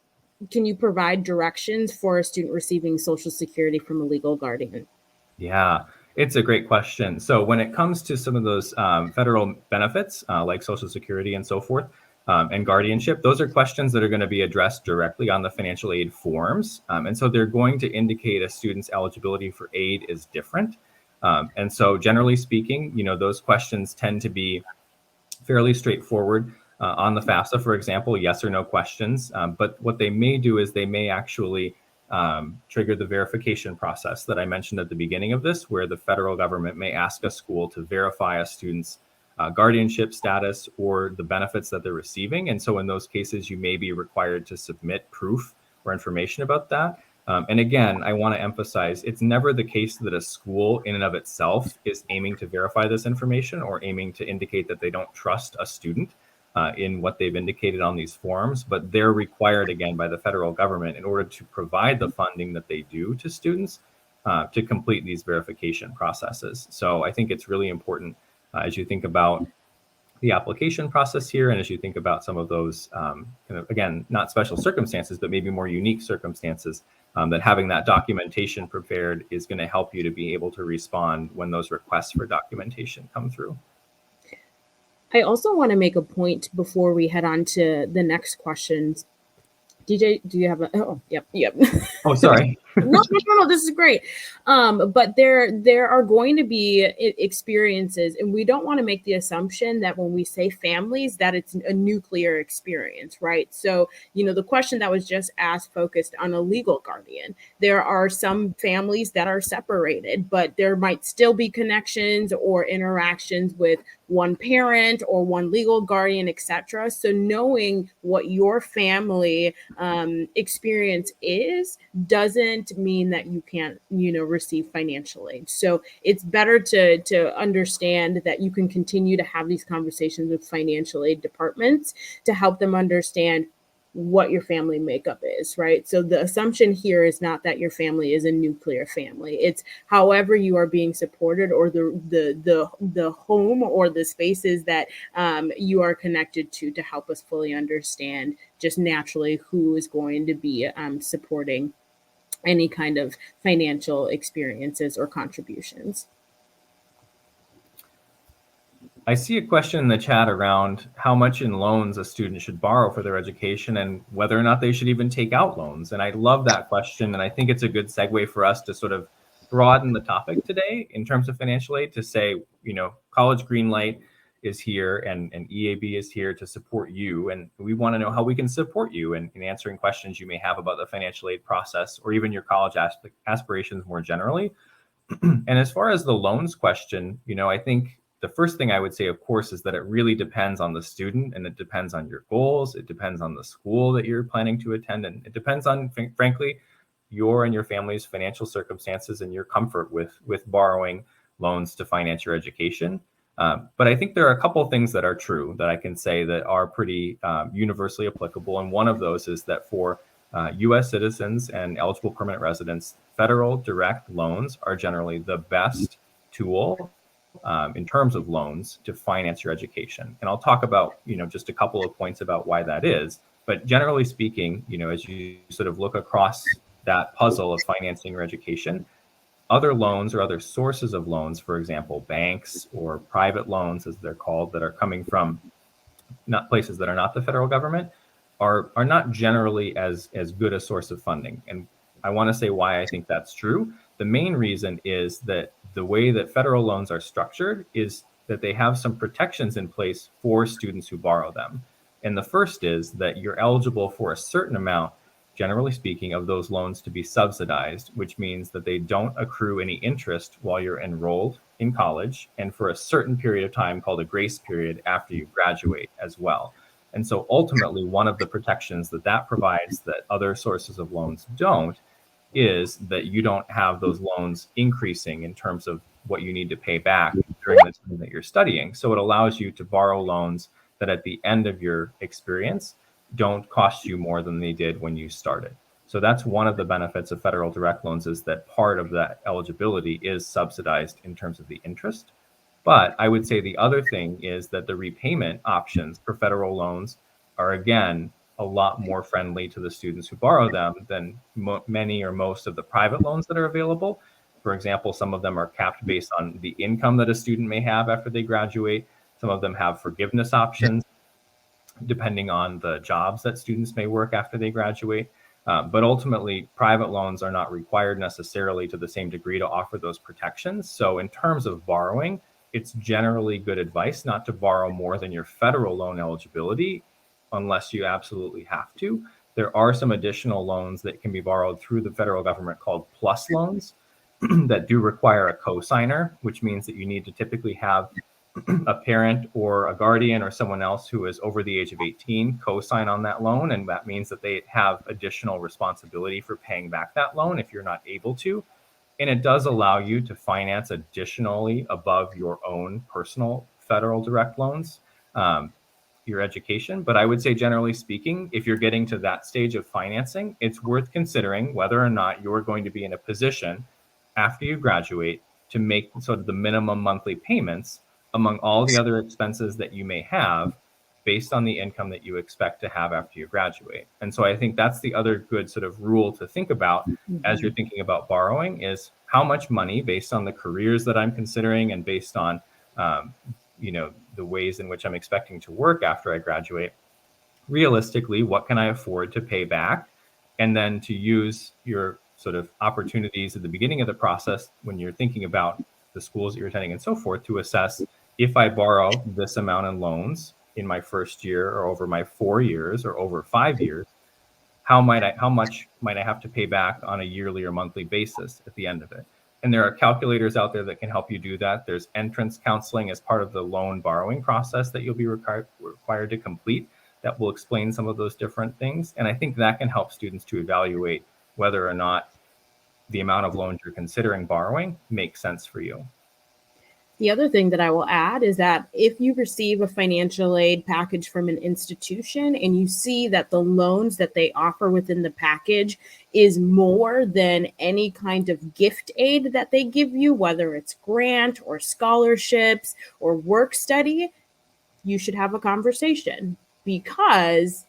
can you provide directions for a student receiving Social Security from a legal guardian? Yeah, it's a great question. So when it comes to some of those federal benefits, like Social Security and so forth, and guardianship, those are questions that are going to be addressed directly on the financial aid forms. And so they're going to indicate a student's eligibility for aid is different. And so generally speaking, those questions tend to be fairly straightforward. On the FAFSA, for example, yes or no questions. But what they may do is they may actually trigger the verification process that I mentioned at the beginning of this, where the federal government may ask a school to verify a student's guardianship status or the benefits that they're receiving. And so in those cases, you may be required to submit proof or information about that. And again, I want to emphasize it's never the case that a school in and of itself is aiming to verify this information or aiming to indicate that they don't trust a student in what they've indicated on these forms, but they're required again by the federal government in order to provide the funding that they do to students to complete these verification processes. So I think it's really important as you think about the application process here, and as you think about some of those kind of, again, not special circumstances, but maybe more unique circumstances, that having that documentation prepared is going to help you to be able to respond when those requests for documentation come through. I also want to make a point before we head on to the next questions. DJ, do you have a? Oh, yep. Oh, sorry. No, this is great. But there are going to be experiences, and we don't want to make the assumption that when we say families, that it's a nuclear experience, right? So, the question that was just asked focused on a legal guardian. There are some families that are separated, but there might still be connections or interactions with one parent or one legal guardian, etc. So knowing what your family experience is doesn't mean that you can't, receive financial aid. So it's better to understand that you can continue to have these conversations with financial aid departments to help them understand what your family makeup is, right? So the assumption here is not that your family is a nuclear family. It's however you are being supported, or the home or the spaces that you are connected to help us fully understand just naturally who is going to be supporting any kind of financial experiences or contributions. I see a question in the chat around how much in loans a student should borrow for their education and whether or not they should even take out loans. And I love that question. And I think it's a good segue for us to sort of broaden the topic today in terms of financial aid to say, College Greenlight is here and EAB is here to support you. And we want to know how we can support you in answering questions you may have about the financial aid process or even your college aspirations more generally. And as far as the loans question, I think the first thing I would say, of course, is that it really depends on the student and it depends on your goals. It depends on the school that you're planning to attend. And it depends on, frankly, your and your family's financial circumstances and your comfort with borrowing loans to finance your education. But I think there are a couple of things that are true that I can say that are pretty universally applicable. And one of those is that for U.S. citizens and eligible permanent residents, federal direct loans are generally the best tool in terms of loans to finance your education. And I'll talk about, just a couple of points about why that is. But generally speaking, as you sort of look across that puzzle of financing your education, other loans or other sources of loans, for example, banks or private loans, as they're called, that are coming from not places that are not the federal government, are not generally as good a source of funding. And I want to say why I think that's true. The main reason is that the way that federal loans are structured is that they have some protections in place for students who borrow them. And the first is that you're eligible for a certain amount, generally speaking, of those loans to be subsidized, which means that they don't accrue any interest while you're enrolled in college and for a certain period of time called a grace period after you graduate as well. And so ultimately, one of the protections that provides that other sources of loans don't is that you don't have those loans increasing in terms of what you need to pay back during the time that you're studying. So it allows you to borrow loans that at the end of your experience don't cost you more than they did when you started. So that's one of the benefits of federal direct loans, is that part of that eligibility is subsidized in terms of the interest. But I would say the other thing is that the repayment options for federal loans are, again, a lot more friendly to the students who borrow them than many or most of the private loans that are available. For example, some of them are capped based on the income that a student may have after they graduate. Some of them have forgiveness options depending on the jobs that students may work after they graduate. But ultimately, private loans are not required necessarily to the same degree to offer those protections. So in terms of borrowing, it's generally good advice not to borrow more than your federal loan eligibility unless you absolutely have to. There are some additional loans that can be borrowed through the federal government called PLUS loans that do require a cosigner, which means that you need to typically have a parent or a guardian or someone else who is over the age of 18 co-sign on that loan. And that means that they have additional responsibility for paying back that loan if you're not able to. And it does allow you to finance additionally above your own personal federal direct loans, your education. But I would say, generally speaking, if you're getting to that stage of financing, it's worth considering whether or not you're going to be in a position after you graduate to make sort of the minimum monthly payments among all the other expenses that you may have based on the income that you expect to have after you graduate. And so I think that's the other good sort of rule to think about as you're thinking about borrowing is how much money, based on the careers that I'm considering and based on the ways in which I'm expecting to work after I graduate, realistically, what can I afford to pay back? And then to use your sort of opportunities at the beginning of the process when you're thinking about the schools that you're attending and so forth to assess, if I borrow this amount in loans in my first year or over my 4 years or over 5 years, how much might I have to pay back on a yearly or monthly basis at the end of it? And there are calculators out there that can help you do that. There's entrance counseling as part of the loan borrowing process that you'll be required to complete that will explain some of those different things. And I think that can help students to evaluate whether or not the amount of loans you're considering borrowing makes sense for you. The other thing that I will add is that if you receive a financial aid package from an institution and you see that the loans that they offer within the package is more than any kind of gift aid that they give you, whether it's grant or scholarships or work study, you should have a conversation, because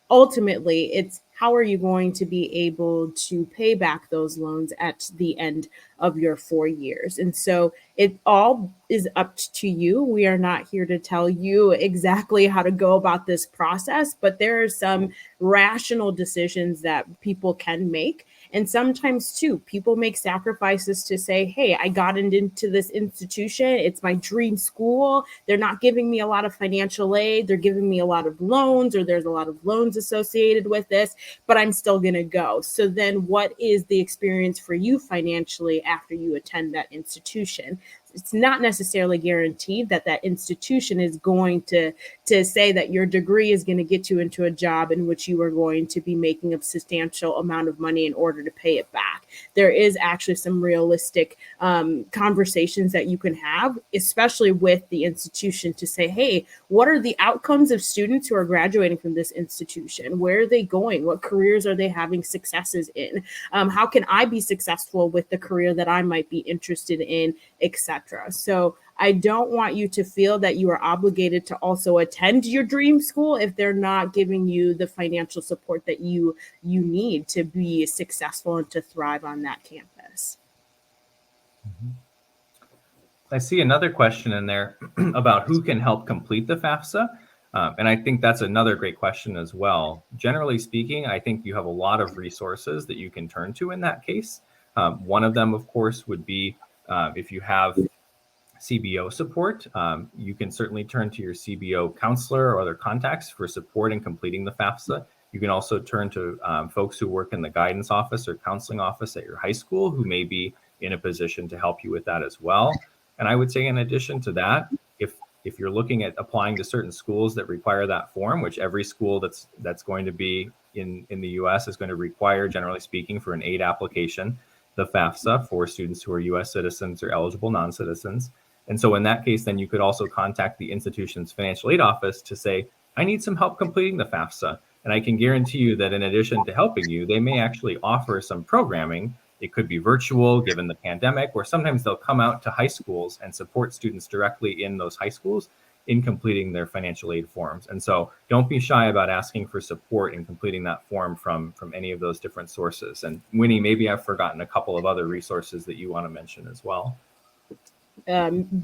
ultimately it's how are you going to be able to pay back those loans at the end of your 4 years? And so it all is up to you. We are not here to tell you exactly how to go about this process, but there are some rational decisions that people can make. And sometimes too, people make sacrifices to say, hey, I got into this institution. It's my dream school. They're not giving me a lot of financial aid. They're giving me a lot of loans, or there's a lot of loans associated with this, but I'm still going to go. So then what is the experience for you financially after you attend that institution? It's not necessarily guaranteed that that institution is going to say that your degree is going to get you into a job in which you are going to be making a substantial amount of money in order to pay it back. There is actually some realistic conversations that you can have, especially with the institution, to say, hey, what are the outcomes of students who are graduating from this institution? Where are they going? What careers are they having successes in? How can I be successful with the career that I might be interested in, etc. So I don't want you to feel that you are obligated to also attend your dream school if they're not giving you the financial support that you need to be successful and to thrive on that campus. I see another question in there about who can help complete the FAFSA. And I think that's another great question as well. Generally speaking, I think you have a lot of resources that you can turn to in that case. One of them, of course, would be if you have CBO support, you can certainly turn to your CBO counselor or other contacts for support in completing the FAFSA. You can also turn to folks who work in the guidance office or counseling office at your high school who may be in a position to help you with that as well. And I would say, in addition to that, if you're looking at applying to certain schools that require that form, which every school that's going to be in the US is going to require, generally speaking, for an aid application, the FAFSA for students who are US citizens or eligible non-citizens. And so in that case, then you could also contact the institution's financial aid office to say, I need some help completing the FAFSA. And I can guarantee you that in addition to helping you, they may actually offer some programming. It could be virtual given the pandemic, or sometimes they'll come out to high schools and support students directly in those high schools in completing their financial aid forms. And so don't be shy about asking for support in completing that form from any of those different sources. And Wenie, maybe I've forgotten a couple of other resources that you want to mention as well.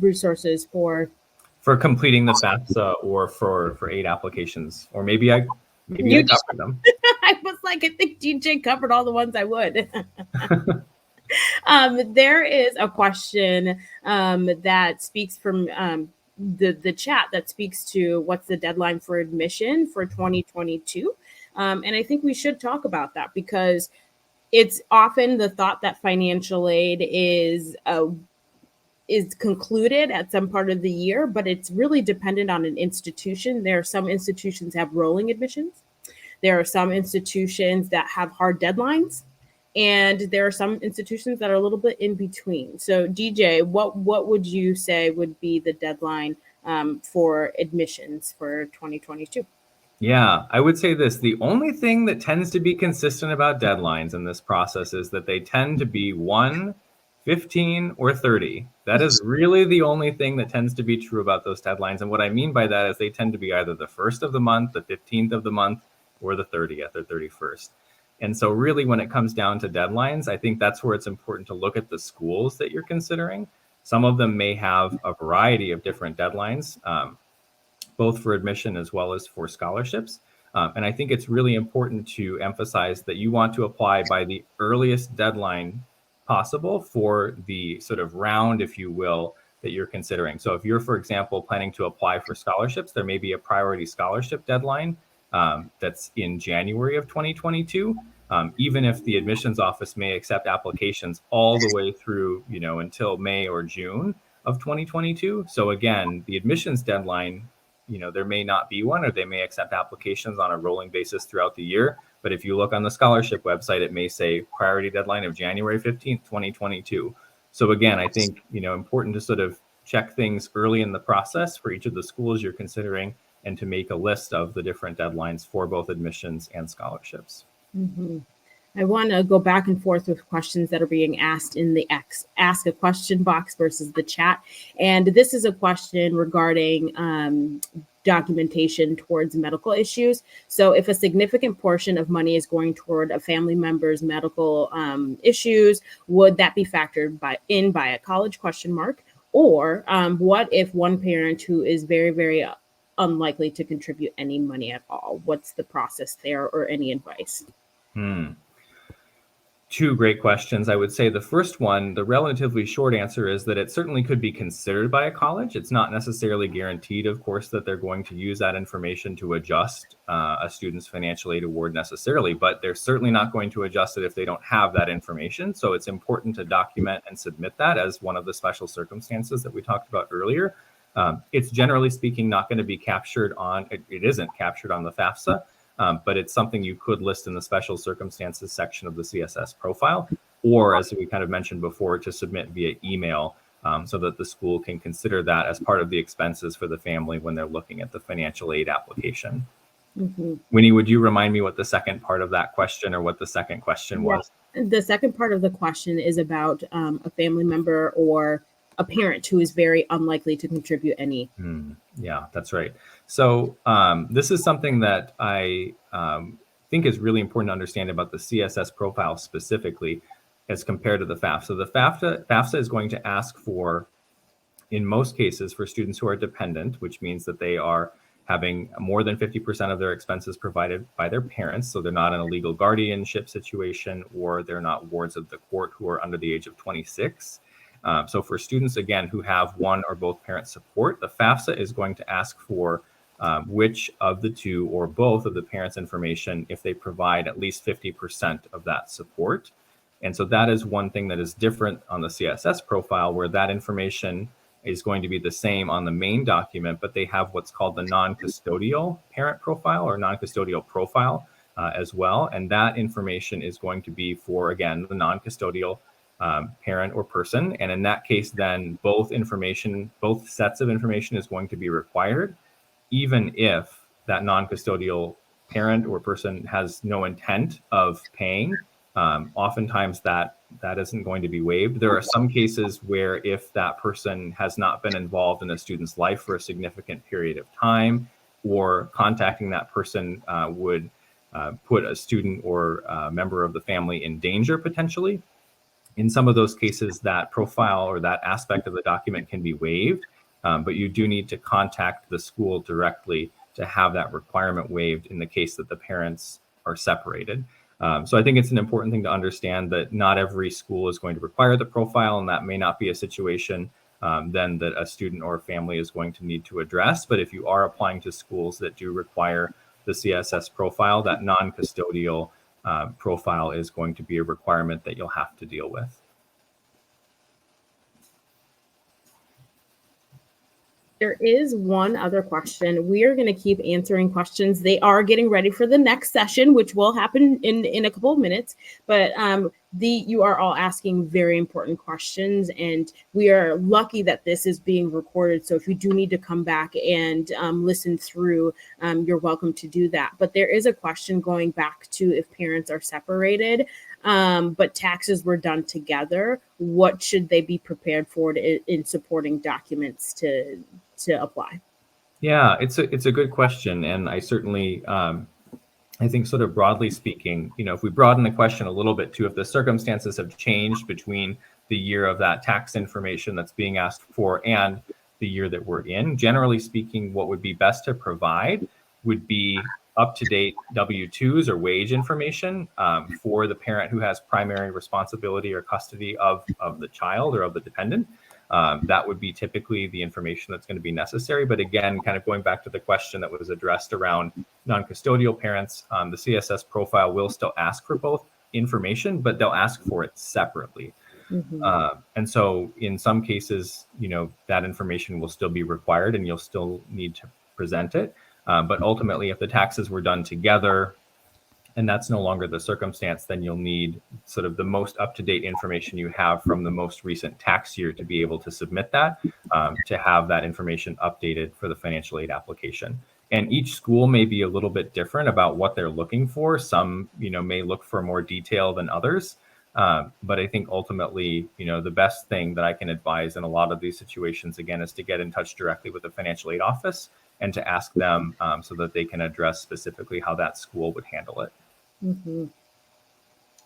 Resources for completing the FAFSA or for aid applications, or maybe I covered them. I was like, I think DJ covered all the ones I would. There is a question that speaks from the chat that speaks to what's the deadline for admission for 2022. And I think we should talk about that because it's often the thought that financial aid is concluded at some part of the year, but it's really dependent on an institution. There are some institutions have rolling admissions. There are some institutions that have hard deadlines, and there are some institutions that are a little bit in between. So DJ, what would you say would be the deadline for admissions for 2022? Yeah, I would say this. The only thing that tends to be consistent about deadlines in this process is that they tend to be 1, 15, or 30. That is really the only thing that tends to be true about those deadlines. And what I mean by that is they tend to be either the 1st of the month, the 15th of the month, or the 30th or 31st. And so really when it comes down to deadlines, I think that's where it's important to look at the schools that you're considering. Some of them may have a variety of different deadlines, both for admission as well as for scholarships. And I think it's really important to emphasize that you want to apply by the earliest deadline possible for the sort of round, if you will, that you're considering. So if you're, for example, planning to apply for scholarships, there may be a priority scholarship deadline that's in January of 2022. Even if the admissions office may accept applications all the way through, until May or June of 2022. So again, the admissions deadline, there may not be one, or they may accept applications on a rolling basis throughout the year. But if you look on the scholarship website, it may say priority deadline of January 15th, 2022. So again, I think, important to sort of check things early in the process for each of the schools you're considering, and to make a list of the different deadlines for both admissions and scholarships. Mm-hmm. I want to go back and forth with questions that are being asked in the Ask a Question box versus the chat. And this is a question regarding documentation towards medical issues. So if a significant portion of money is going toward a family member's medical issues, would that be factored by a college ? Or what if one parent who is very, very unlikely to contribute any money at all? What's the process there, or any advice? Two great questions. I would say the first one, the relatively short answer is that it certainly could be considered by a college. It's not necessarily guaranteed, of course, that they're going to use that information to adjust a student's financial aid award necessarily, but they're certainly not going to adjust it if they don't have that information. So it's important to document and submit that as one of the special circumstances that we talked about earlier. It's generally speaking not going to be captured on, it isn't captured on the FAFSA. But it's something you could list in the special circumstances section of the CSS profile, or as we kind of mentioned before, to submit via email so that the school can consider that as part of the expenses for the family when they're looking at the financial aid application. Mm-hmm. Wenie, would you remind me what the second part of that question, or what the second question was? The second part of the question is about a family member or a parent who is very unlikely to contribute any. Yeah, that's right. So this is something that I think is really important to understand about the CSS profile specifically as compared to the FAFSA. So the FAFSA is going to ask for, in most cases, for students who are dependent, which means that they are having more than 50% of their expenses provided by their parents. So they're not in a legal guardianship situation, or they're not wards of the court who are under the age of 26. So for students, again, who have one or both parent support, the FAFSA is going to ask for which of the two or both of the parents' information if they provide at least 50% of that support. And so that is one thing that is different on the CSS profile, where that information is going to be the same on the main document, but they have what's called the non-custodial parent profile, or non-custodial profile as well. And that information is going to be for, again, the non-custodial parent or person. And in that case, then both sets of information is going to be required, even if that non-custodial parent or person has no intent of paying. Oftentimes that that isn't going to be waived. There are some cases where if that person has not been involved in a student's life for a significant period of time, or contacting that person would put a student or a member of the family in danger potentially. In some of those cases, that profile or that aspect of the document can be waived, but you do need to contact the school directly to have that requirement waived in the case that the parents are separated. So I think it's an important thing to understand that not every school is going to require the profile, and that may not be a situation then that a student or a family is going to need to address. But if you are applying to schools that do require the CSS profile, that non-custodial profile is going to be a requirement that you'll have to deal with. There is one other question. We are going to keep answering questions. They are getting ready for the next session, which will happen in a couple of minutes. But you are all asking very important questions, and we are lucky that this is being recorded. So if you do need to come back and listen through, you're welcome to do that. But there is a question going back to if parents are separated, but taxes were done together. What should they be prepared for in supporting documents to apply? Yeah, it's a good question, and I certainly I think sort of broadly speaking, if we broaden the question a little bit to if the circumstances have changed between the year of that tax information that's being asked for and the year that we're in, generally speaking, what would be best to provide would be up-to-date W-2s or wage information for the parent who has primary responsibility or custody of the child or of the dependent. That would be typically the information that's going to be necessary. But again, kind of going back to the question that was addressed around non-custodial parents, the CSS profile will still ask for both information, but they'll ask for it separately. Mm-hmm. And so in some cases, that information will still be required and you'll still need to present it. But ultimately, if the taxes were done together, and that's no longer the circumstance, then you'll need sort of the most up-to-date information you have from the most recent tax year to be able to submit that, to have that information updated for the financial aid application. And each school may be a little bit different about what they're looking for. Some, may look for more detail than others. But I think ultimately, the best thing that I can advise in a lot of these situations, again, is to get in touch directly with the financial aid office and to ask them so that they can address specifically how that school would handle it. Mm-hmm.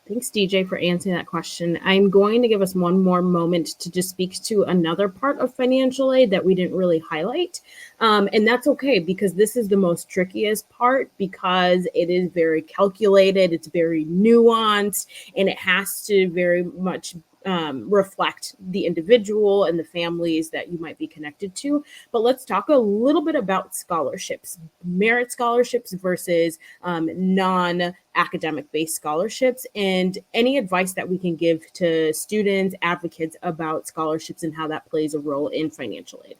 Thanks, DJ, for answering that question. I'm going to give us one more moment to just speak to another part of financial aid that we didn't really highlight. And that's okay, because this is the most trickiest part, because it is very calculated, it's very nuanced, and it has to very much reflect the individual and the families that you might be connected to. But let's talk a little bit about scholarships, merit scholarships versus non-academic based scholarships, and any advice that we can give to students, advocates about scholarships and how that plays a role in financial aid.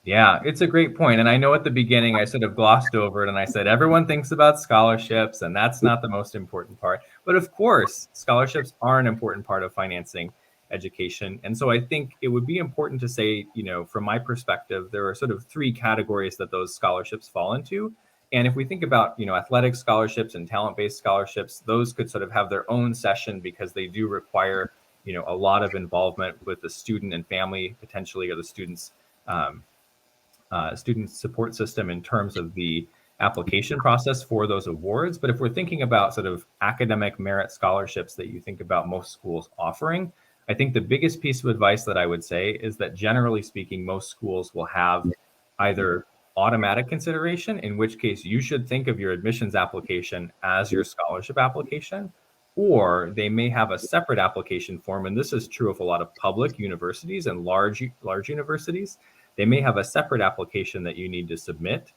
Yeah, it's a great point. And I know at the beginning I sort of glossed over it and I said, everyone thinks about scholarships and that's not the most important part. But of course, scholarships are an important part of financing education. And so I think it would be important to say, from my perspective, there are sort of three categories that those scholarships fall into. And if we think about, athletic scholarships and talent-based scholarships, those could sort of have their own session because they do require, a lot of involvement with the student and family potentially, or the student support system in terms of the application process for those awards. But if we're thinking about sort of academic merit scholarships that you think about most schools offering, I think the biggest piece of advice that I would say is that generally speaking, most schools will have either automatic consideration, in which case you should think of your admissions application as your scholarship application, or they may have a separate application form. And this is true of a lot of public universities and large universities. They may have a separate application that you need to submit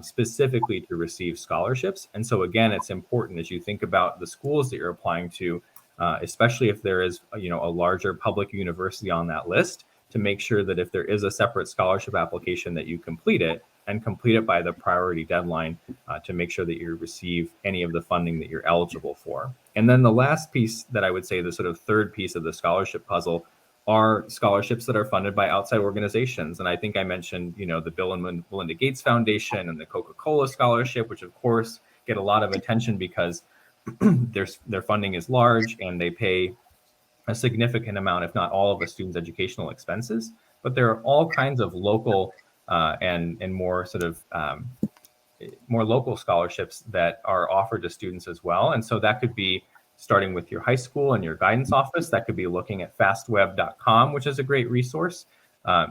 specifically to receive scholarships. And so again, it's important as you think about the schools that you're applying to, especially if there is a larger public university on that list, to make sure that if there is a separate scholarship application that you complete it, and complete it by the priority deadline to make sure that you receive any of the funding that you're eligible for. And then the last piece that I would say, the sort of third piece of the scholarship puzzle, are scholarships that are funded by outside organizations. And I think I mentioned, the Bill and Melinda Gates Foundation and the Coca-Cola Scholarship, which of course get a lot of attention because their funding is large and they pay a significant amount, if not all, of a student's educational expenses. But there are all kinds of local and more sort of more local scholarships that are offered to students as well. And so that could be starting with your high school and your guidance office. That could be looking at fastweb.com, which is a great resource,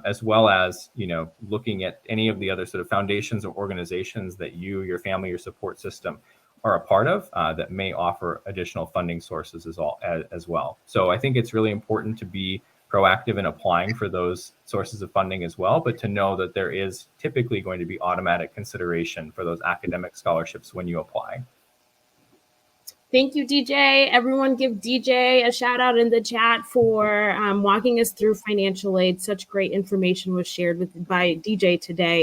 as well as, looking at any of the other sort of foundations or organizations that you, your family, your support system are a part of that may offer additional funding sources as well. So I think it's really important to be proactive in applying for those sources of funding as well, but to know that there is typically going to be automatic consideration for those academic scholarships when you apply. Thank you, DJ. Everyone give DJ a shout out in the chat for walking us through financial aid. Such great information was shared by DJ today.